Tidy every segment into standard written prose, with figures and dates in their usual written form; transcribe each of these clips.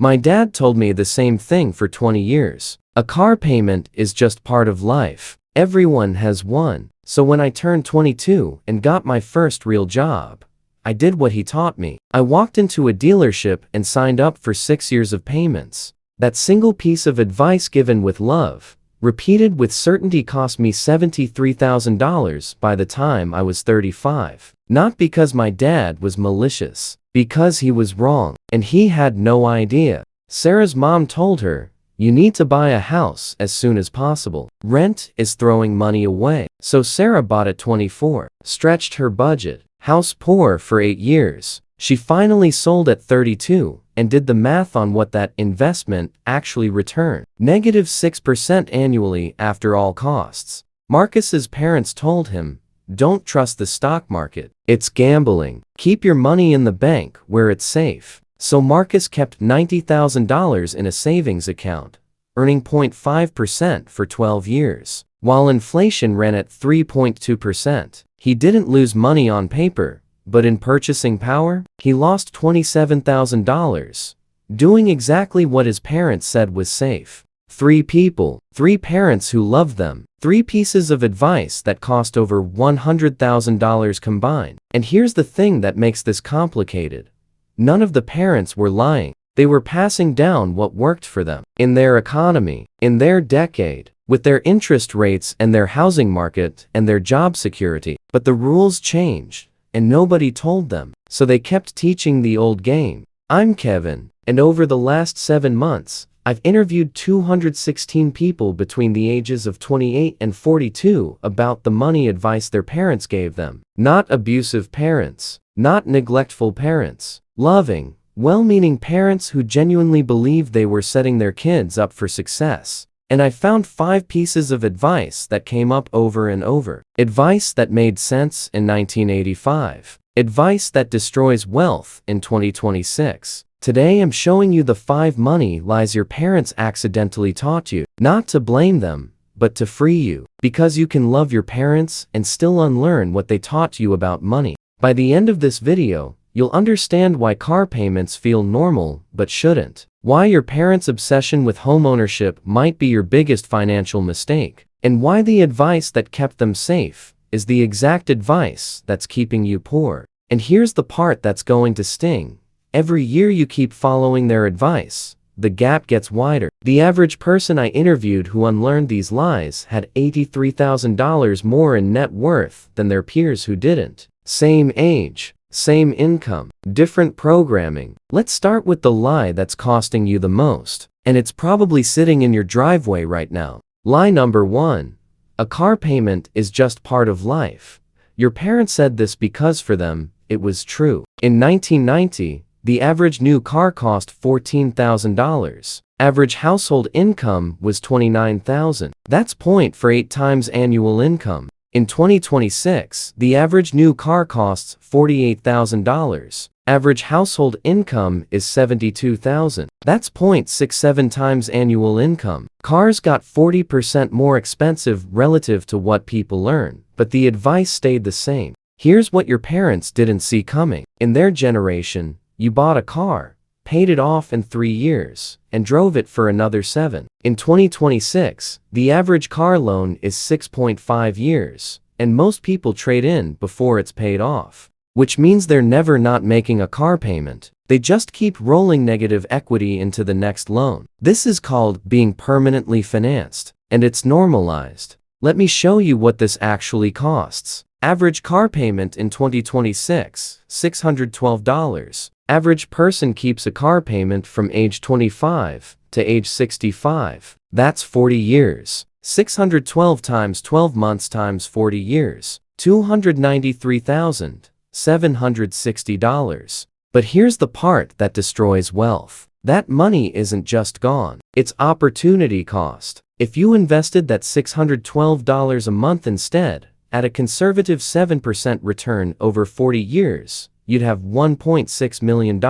My dad told me the same thing for 20 years. A car payment is just part of life. Everyone has one. So when I turned 22 and got my first real job, I did what he taught me. I walked into a dealership and signed up for 6 years of payments. That single piece of advice given with love, repeated with certainty, cost me $73,000 by the time I was 35. Not because my dad was malicious, because he was wrong, and he had no idea. Sarah's mom told her, "You need to buy a house as soon as possible. Rent is throwing money away." So Sarah bought at 24, stretched her budget, house poor for 8 years. She finally sold at 32 and did the math on what that investment actually returned. -6% annually after all costs. Marcus's parents told him, "Don't trust the stock market. It's gambling. Keep your money in the bank where it's safe." So Marcus kept $90,000 in a savings account, earning 0.5% for 12 years. While inflation ran at 3.2%, he didn't lose money on paper, but in purchasing power, he lost $27,000, doing exactly what his parents said was safe. 3 people, 3 parents who loved them, 3 pieces of advice that cost over $100,000 combined. And here's the thing that makes this complicated. None of the parents were lying. They were passing down what worked for them, in their economy, in their decade, with their interest rates and their housing market and their job security. But the rules changed, and nobody told them, so they kept teaching the old game. I'm Kevin, and over the last 7 months, I've interviewed 216 people between the ages of 28 and 42 about the money advice their parents gave them. Not abusive parents, not neglectful parents, loving, well-meaning parents who genuinely believed they were setting their kids up for success. And I found 5 pieces of advice that came up over and over. Advice that made sense in 1985. Advice that destroys wealth in 2026. Today I'm showing you the 5 money lies your parents accidentally taught you. Not to blame them, but to free you. Because you can love your parents and still unlearn what they taught you about money. By the end of this video, you'll understand why car payments feel normal but shouldn't. Why your parents' obsession with homeownership might be your biggest financial mistake. And why the advice that kept them safe is the exact advice that's keeping you poor. And here's the part that's going to sting. Every year you keep following their advice, the gap gets wider. The average person I interviewed who unlearned these lies had $83,000 more in net worth than their peers who didn't. Same age, same income, different programming. Let's start with the lie that's costing you the most. And it's probably sitting in your driveway right now. Lie number 1. A car payment is just part of life. Your parents said this because for them, it was true. In 1990, the average new car cost $14,000. Average household income was $29,000. That's 0.48 times annual income. In 2026, the average new car costs $48,000. Average household income is $72,000. That's 0.67 times annual income. Cars got 40% more expensive relative to what people earn, but the advice stayed the same. Here's what your parents didn't see coming. In their generation, you bought a car, paid it off in 3 years, and drove it for another 7. In 2026, the average car loan is 6.5 years, and most people trade in before it's paid off. Which means they're never not making a car payment. They just keep rolling negative equity into the next loan. This is called being permanently financed, and it's normalized. Let me show you what this actually costs. Average car payment in 2026, $612. Average person keeps a car payment from age 25 to age 65. That's 40 years. 612 times 12 months times 40 years. $293,760. But here's the part that destroys wealth. That money isn't just gone. It's opportunity cost. If you invested that $612 a month instead, at a conservative 7% return over 40 years, you'd have $1.6 million.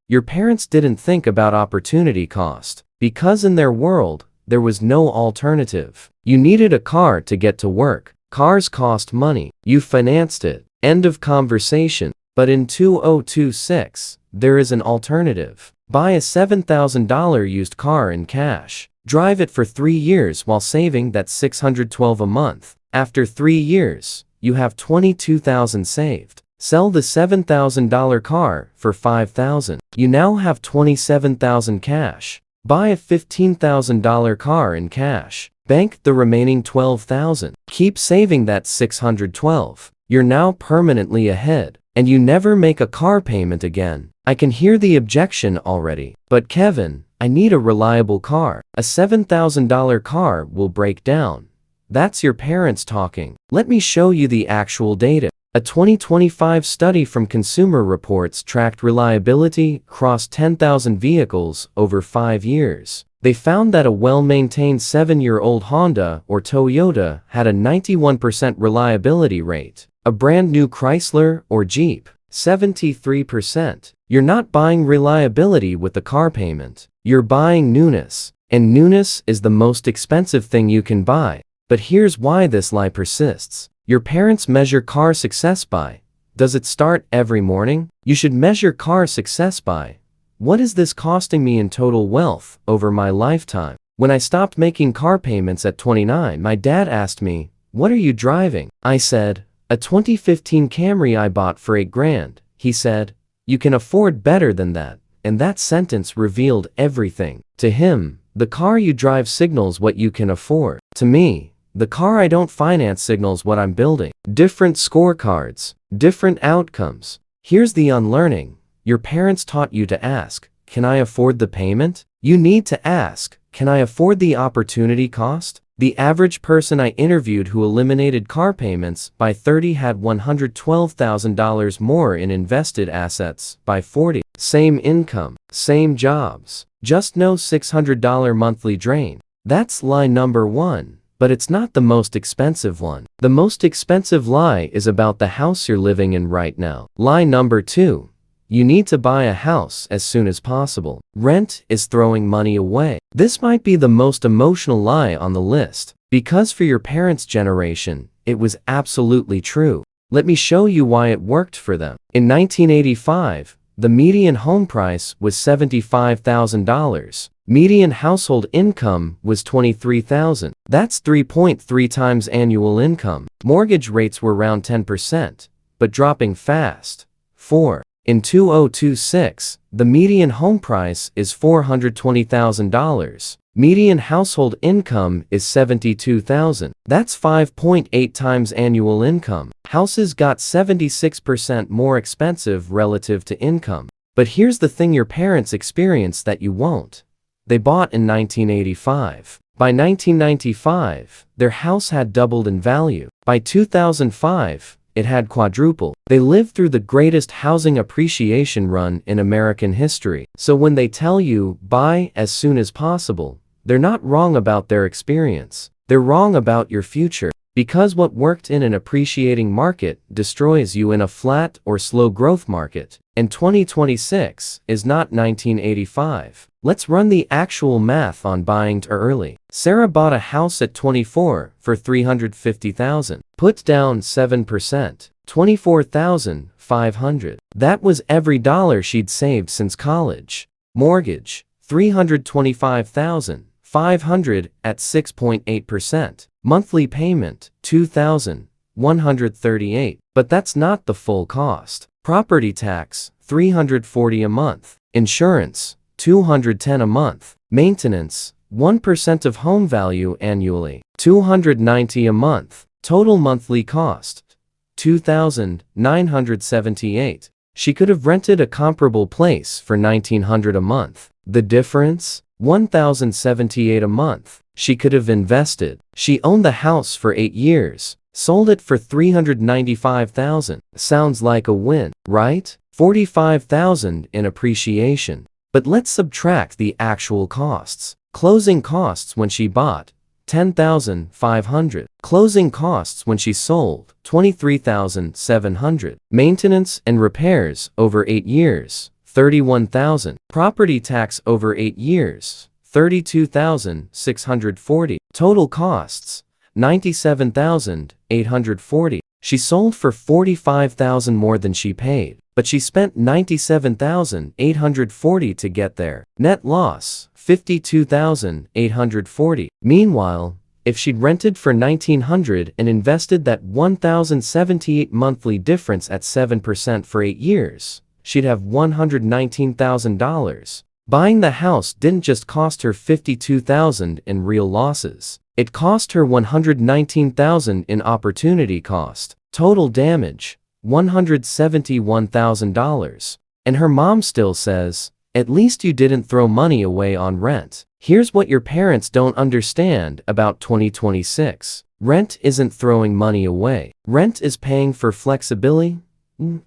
Your parents didn't think about opportunity cost, because in their world, there was no alternative. You needed a car to get to work. Cars cost money. You financed it. End of conversation. But in 2026, there is an alternative. Buy a $7,000 used car in cash. Drive it for 3 years while saving that $612 a month. After 3 years, you have $22,000 saved. Sell the $7,000 car for $5,000. You now have $27,000 cash. Buy a $15,000 car in cash. Bank the remaining $12,000. Keep saving that $612. You're now permanently ahead, and you never make a car payment again. I can hear the objection already. But Kevin, I need a reliable car. A $7,000 car will break down. That's your parents talking. Let me show you the actual data. A 2025 study from Consumer Reports tracked reliability across 10,000 vehicles over 5 years. They found that a well-maintained 7-year-old Honda or Toyota had a 91% reliability rate. A brand new Chrysler or Jeep, 73%. You're not buying reliability with the car payment. You're buying newness. And newness is the most expensive thing you can buy. But here's why this lie persists. Your parents measure car success by, does it start every morning? You should measure car success by, what is this costing me in total wealth over my lifetime? When I stopped making car payments at 29, my dad asked me, what are you driving? I said, a 2015 Camry I bought for $8,000. He said, you can afford better than that. And that sentence revealed everything. To him, the car you drive signals what you can afford. To me, the car I don't finance signals what I'm building. Different scorecards, different outcomes. Here's the unlearning. Your parents taught you to ask, can I afford the payment? You need to ask, can I afford the opportunity cost? The average person I interviewed who eliminated car payments by 30 had $112,000 more in invested assets by 40. Same income, same jobs, just no $600 monthly drain. That's lie number 1. But it's not the most expensive one. The most expensive lie is about the house you're living in right now. Lie number 2. You need to buy a house as soon as possible. Rent is throwing money away. This might be the most emotional lie on the list, because for your parents' generation, it was absolutely true. Let me show you why it worked for them. In 1985, the median home price was $75,000. Median household income was $23,000. That's 3.3 times annual income. Mortgage rates were around 10%, but dropping fast. 4. In 2026, the median home price is $420,000. Median household income is $72,000. That's 5.8 times annual income. Houses got 76% more expensive relative to income. But here's the thing your parents experienced that you won't. They bought in 1985. By 1995, their house had doubled in value. By 2005, it had quadrupled. They lived through the greatest housing appreciation run in American history. So when they tell you, buy as soon as possible, they're not wrong about their experience. They're wrong about your future. Because what worked in an appreciating market destroys you in a flat or slow growth market. And 2026 is not 1985. Let's run the actual math on buying too early. Sarah bought a house at 24 for $350,000. Put down 7%, $24,500. That was every dollar she'd saved since college. Mortgage, $325,500 at 6.8%. Monthly payment, $2,138. But that's not the full cost. Property tax, $340 a month. Insurance, $210 a month. Maintenance, 1% of home value annually, $290 a month. Total monthly cost, $2,978. She could have rented a comparable place for $1,900 a month. The difference? $1,078 a month. She could have invested. She owned the house for 8 years, sold it for $395,000. Sounds like a win, right? $45,000 in appreciation. But let's subtract the actual costs. Closing costs when she bought, $10,500. Closing costs when she sold, $23,700. Maintenance and repairs over 8 years, $31,000. Property tax over 8 years, $32,640. Total costs, $97,840. She sold for $45,000 more than she paid. but she spent $97,840 to get there. Net loss, $52,840. Meanwhile, if she'd rented for $1,900 and invested that $1,078 monthly difference at 7% for 8 years, she'd have $119,000. Buying the house didn't just cost her $52,000 in real losses. It cost her $119,000 in opportunity cost. Total damage, $171,000. And her mom still says, "At least you didn't throw money away on rent." Here's what your parents don't understand about 2026. Rent isn't throwing money away. Rent is paying for flexibility,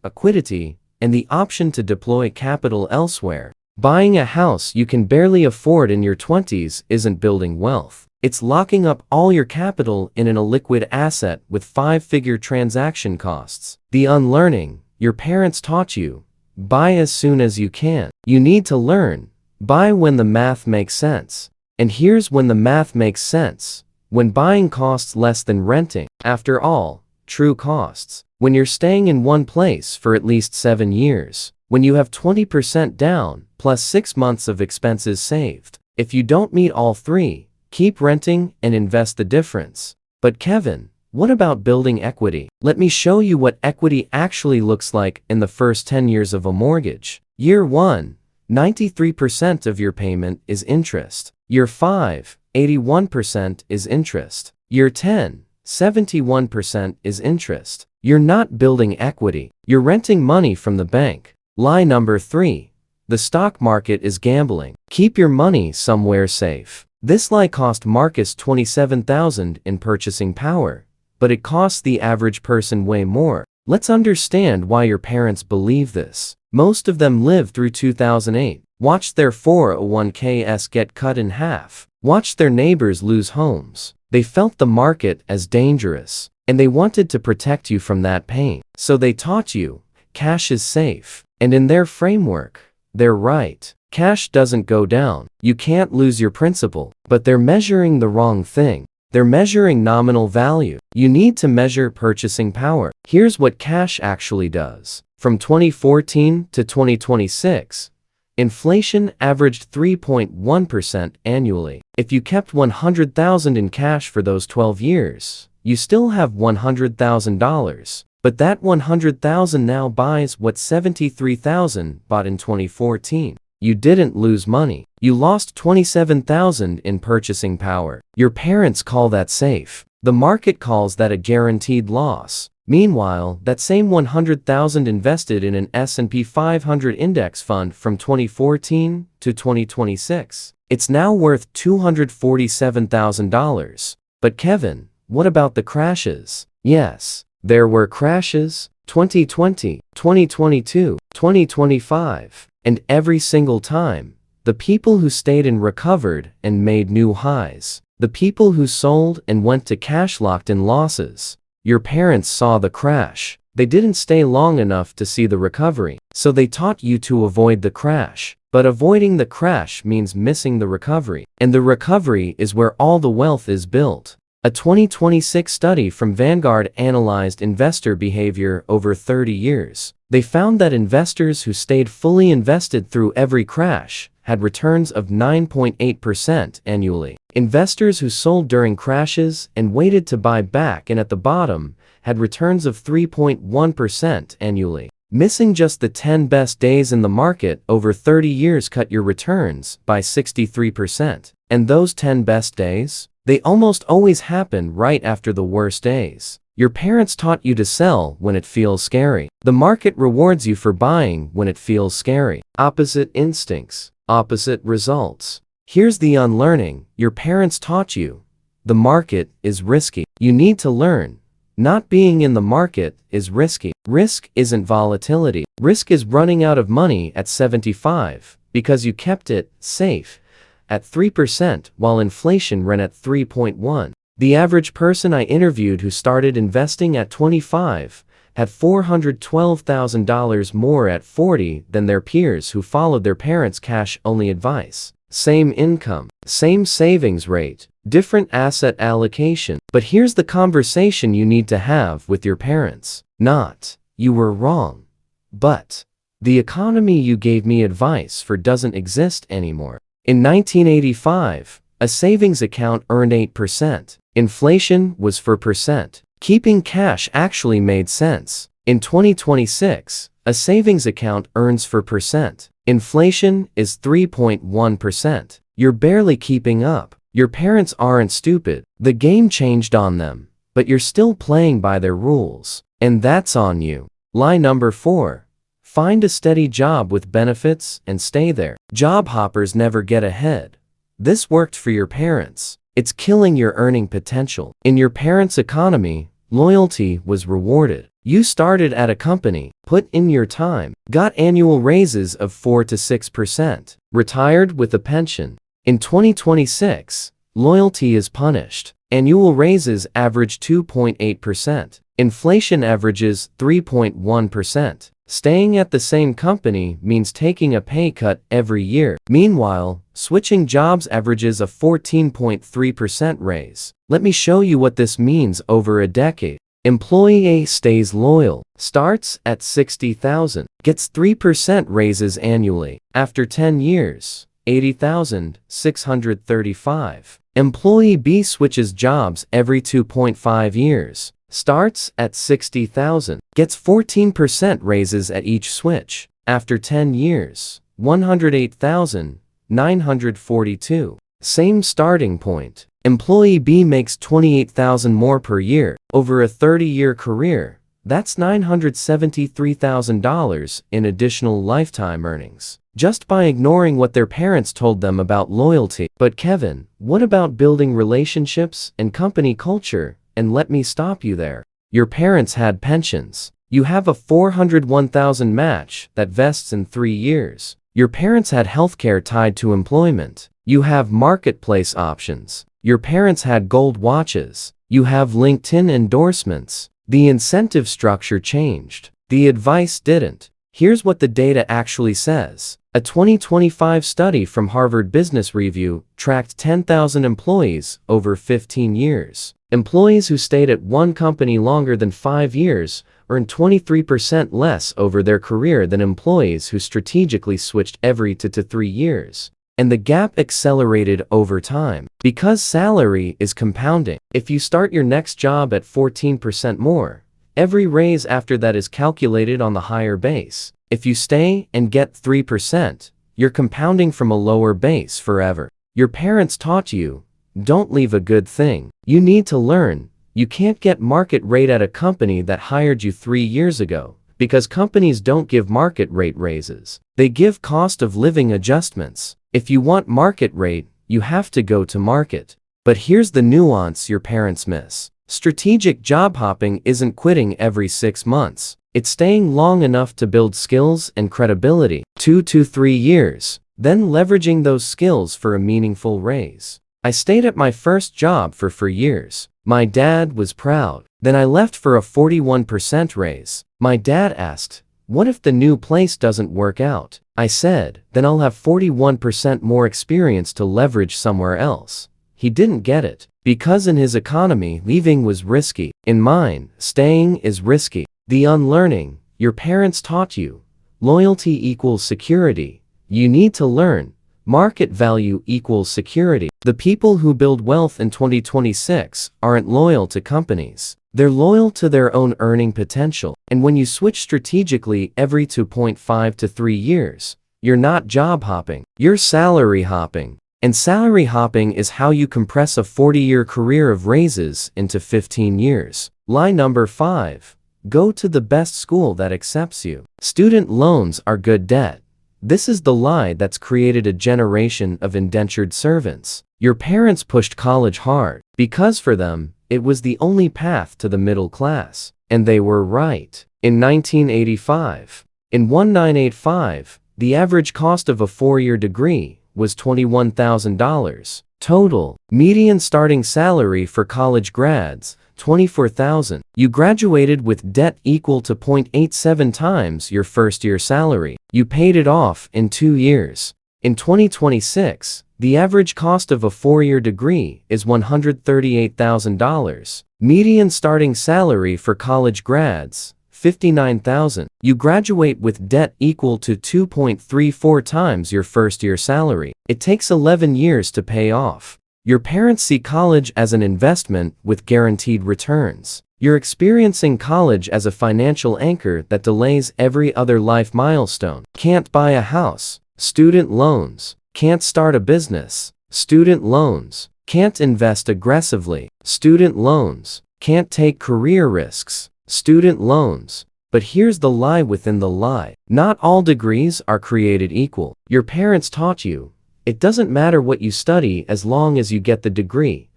liquidity, and the option to deploy capital elsewhere. Buying a house you can barely afford in your 20s isn't building wealth. It's locking up all your capital in an illiquid asset with 5-figure transaction costs. The unlearning your parents taught you. Buy as soon as you can. You need to learn. Buy when the math makes sense. And here's when the math makes sense. When buying costs less than renting. After all, true costs. When you're staying in one place for at least 7 years. When you have 20% down, plus 6 months of expenses saved. If you don't meet all three, keep renting and invest the difference. But Kevin, what about building equity? Let me show you what equity actually looks like in the first 10 years of a mortgage. Year 1, 93% of your payment is interest. Year 5, 81% is interest. Year 10, 71% is interest. You're not building equity. You're renting money from the bank. Lie number 3. The stock market is gambling. Keep your money somewhere safe. This lie cost Marcus $27,000 in purchasing power, but it costs the average person way more. Let's understand why your parents believe this. Most of them lived through 2008, watched their 401ks get cut in half, watched their neighbors lose homes. They felt the market as dangerous, and they wanted to protect you from that pain. So they taught you, cash is safe. And in their framework, they're right. Cash doesn't go down. You can't lose your principal. But they're measuring the wrong thing. They're measuring nominal value. You need to measure purchasing power. Here's what cash actually does. From 2014 to 2026, inflation averaged 3.1% annually. If you kept $100,000 in cash for those 12 years, you still have $100,000. But that $100,000 now buys what $73,000 bought in 2014. You didn't lose money. You lost $27,000 in purchasing power. Your parents call that safe. The market calls that a guaranteed loss. Meanwhile, that same $100,000 invested in an S&P 500 index fund from 2014 to 2026. It's now worth $247,000. But Kevin, what about the crashes? Yes, there were crashes. 2020, 2022, 2025. And every single time, the people who stayed and recovered and made new highs. The people who sold and went to cash locked in losses. Your parents saw the crash. They didn't stay long enough to see the recovery. So they taught you to avoid the crash. But avoiding the crash means missing the recovery. And the recovery is where all the wealth is built. A 2026 study from Vanguard analyzed investor behavior over 30 years. They found that investors who stayed fully invested through every crash had returns of 9.8% annually. Investors who sold during crashes and waited to buy back and at the bottom had returns of 3.1% annually. Missing just the 10 best days in the market over 30 years cut your returns by 63%. And those 10 best days? They almost always happen right after the worst days. Your parents taught you to sell when it feels scary. The market rewards you for buying when it feels scary. Opposite instincts, opposite results. Here's the unlearning your parents taught you. The market is risky. You need to learn. Not being in the market is risky. Risk isn't volatility. Risk is running out of money at 75 because you kept it safe at 3% while inflation ran at 3.1. The average person I interviewed who started investing at 25 had $412,000 more at 40 than their peers who followed their parents' cash-only advice. Same income, same savings rate, different asset allocation. But here's the conversation you need to have with your parents. Not, "You were wrong." But the economy you gave me advice for doesn't exist anymore. In 1985, a savings account earned 8%. Inflation was 4%. Keeping cash actually made sense. In 2026, a savings account earns 4%. Inflation is 3.1%. You're barely keeping up. Your parents aren't stupid. The game changed on them, but you're still playing by their rules. And that's on you. Lie number 4. Find a steady job with benefits and stay there. Job hoppers never get ahead. This worked for your parents. It's killing your earning potential. In your parents' economy, loyalty was rewarded. You started at a company, put in your time, got annual raises of 4 to 6%, retired with a pension. In 2026, loyalty is punished. Annual raises average 2.8%. Inflation averages 3.1%. Staying at the same company means taking a pay cut every year. Meanwhile, switching jobs averages a 14.3% raise. Let me show you what this means over a decade. Employee A stays loyal, starts at $60,000, gets 3% raises annually. After 10 years, $80,635. Employee B switches jobs every 2.5 years, starts at $60,000, gets 14% raises at each switch. After 10 years, $108,942. Same starting point. Employee B makes $28,000 more per year. Over a 30-year career, that's $973,000 in additional lifetime earnings, just by ignoring what their parents told them about loyalty. But Kevin, what about building relationships and company culture? And let me stop you there. Your parents had pensions. You have a $401,000 match that vests in 3 years. Your parents had healthcare tied to employment. You have marketplace options. Your parents had gold watches. You have LinkedIn endorsements. The incentive structure changed. The advice didn't. Here's what the data actually says. A 2025 study from Harvard Business Review tracked 10,000 employees over 15 years. Employees who stayed at one company longer than 5 years earned 23% less over their career than employees who strategically switched every 2 to 3 years. And the gap accelerated over time because salary is compounding. If you start your next job at 14% more, every raise after that is calculated on the higher base. If you stay and get 3%, you're compounding from a lower base forever. Your parents taught you, don't leave a good thing. You need to learn. You can't get market rate at a company that hired you 3 years ago, because companies don't give market rate raises. They give cost of living adjustments. If you want market rate, you have to go to market. But here's the nuance your parents miss. Strategic job hopping isn't quitting every 6 months. It's staying long enough to build skills and credibility, 2 to 3 years, then leveraging those skills for a meaningful raise. I stayed at my first job for 4 years. My dad was proud. Then I left for a 41% raise. My dad asked, "What if the new place doesn't work out?" I said, "Then I'll have 41% more experience to leverage somewhere else." He didn't get it, because in his economy, leaving was risky. In mine, staying is risky. The unlearning, your parents taught you. Loyalty equals security. You need to learn. Market value equals security. The people who build wealth in 2026 aren't loyal to companies. They're loyal to their own earning potential. And when you switch strategically every 2.5 to 3 years, you're not job hopping, you're salary hopping. And salary hopping is how you compress a 40-year career of raises into 15 years. Lie number 5. Go to the best school that accepts you. Student loans are good debt. This is the lie that's created a generation of indentured servants. Your parents pushed college hard, because for them, it was the only path to the middle class. And they were right. In 1985, in 1985, the average cost of a 4-year degree was $21,000. Total, median starting salary for college grads, $24,000. You graduated with debt equal to 0.87 times your first-year salary. You paid it off in 2 years. In 2026, the average cost of a 4-year degree is $138,000. Median starting salary for college grads, $59,000. You graduate with debt equal to 2.34 times your first year salary. It takes 11 years to pay off. Your parents see college as an investment with guaranteed returns. You're experiencing college as a financial anchor that delays every other life milestone. Can't buy a house. Student loans. Can't start a business. Student loans. Can't invest aggressively. Student loans. Can't take career risks. Student loans. But here's the lie within the lie. Not all degrees are created equal. Your parents taught you, it doesn't matter what you study as long as you get the degree.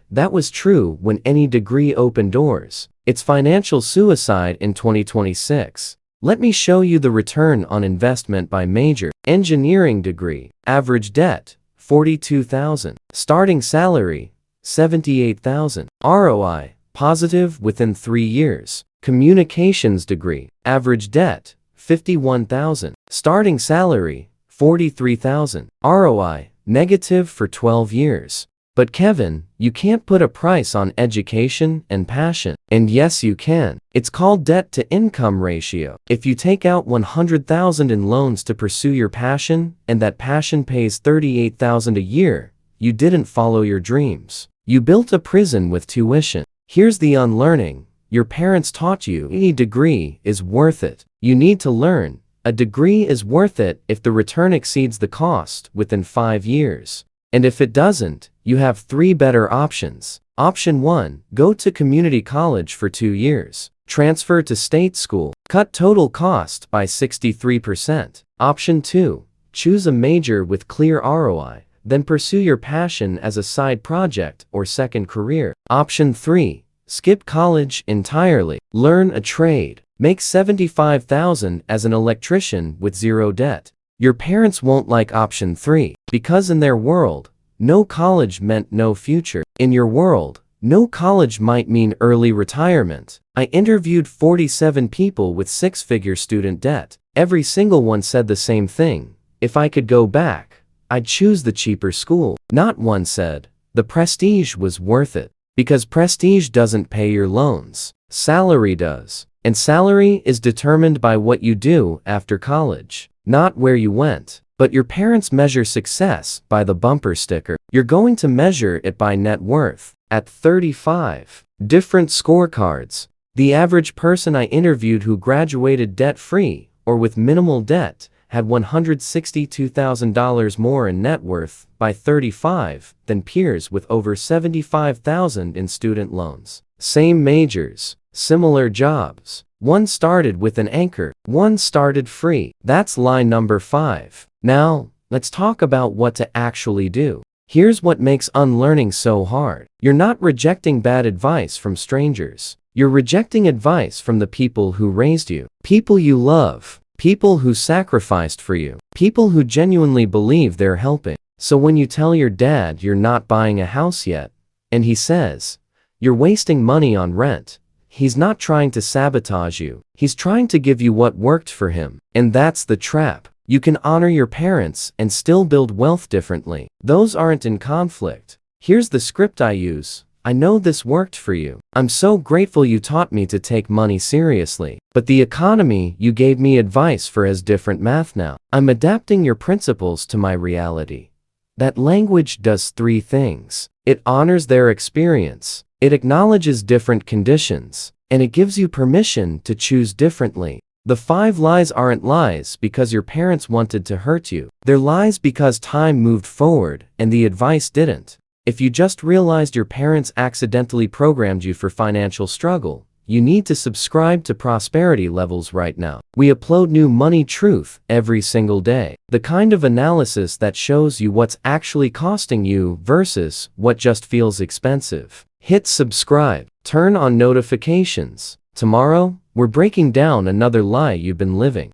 That was true when any degree opened doors. It's financial suicide in 2026. Let me show you the return on investment by major. Engineering degree. Average debt, $42,000. Starting salary, $78,000. ROI, positive within 3 years. Communications degree. Average debt, $51,000. Starting salary, $43,000. ROI, negative for 12 years. But Kevin, you can't put a price on education and passion. And yes, you can. It's called debt to income ratio. If you take out $100,000 in loans to pursue your passion, and that passion pays $38,000 a year, you didn't follow your dreams. You built a prison with tuition. Here's the unlearning. Your parents taught you any degree is worth it. You need to learn. A degree is worth it if the return exceeds the cost within 5 years. And if it doesn't, you have 3 better options. Option 1, go to community college for 2 years. Transfer to state school. Cut total cost by 63%. Option 2, choose a major with clear ROI. Then pursue your passion as a side project or second career. Option 3, skip college entirely. Learn a trade. Make $75,000 as an electrician with 0 debt. Your parents won't like option 3, because in their world, no college meant no future. In your world, no college might mean early retirement. I interviewed 47 people with 6-figure student debt. Every single one said the same thing. If I could go back, I'd choose the cheaper school. Not one said, the prestige was worth it. Because prestige doesn't pay your loans. Salary does. And salary is determined by what you do after college. Not where you went. But your parents measure success by the bumper sticker. You're going to measure it by net worth. At 35. Different scorecards. The average person I interviewed who graduated debt-free, or with minimal debt, had $162,000 more in net worth by 35 than peers with over $75,000 in student loans. Same majors. Similar jobs. One started with an anchor. One started free. That's lie number 5. Now, let's talk about what to actually do. Here's what makes unlearning so hard. You're not rejecting bad advice from strangers. You're rejecting advice from the people who raised you. People you love. People who sacrificed for you. People who genuinely believe they're helping. So when you tell your dad you're not buying a house yet, and he says, you're wasting money on rent, he's not trying to sabotage you. He's trying to give you what worked for him. And that's the trap. You can honor your parents and still build wealth differently. Those aren't in conflict. Here's the script I use. I know this worked for you. I'm so grateful you taught me to take money seriously. But the economy you gave me advice for has different math now. I'm adapting your principles to my reality. That language does 3 things. It honors their experience. It acknowledges different conditions, and it gives you permission to choose differently. The 5 lies aren't lies because your parents wanted to hurt you. They're lies because time moved forward and the advice didn't. If you just realized your parents accidentally programmed you for financial struggle, you need to subscribe to Prosperity Levels right now. We upload new money truth every single day. The kind of analysis that shows you what's actually costing you versus what just feels expensive. Hit subscribe. Turn on notifications. Tomorrow, we're breaking down another lie you've been living.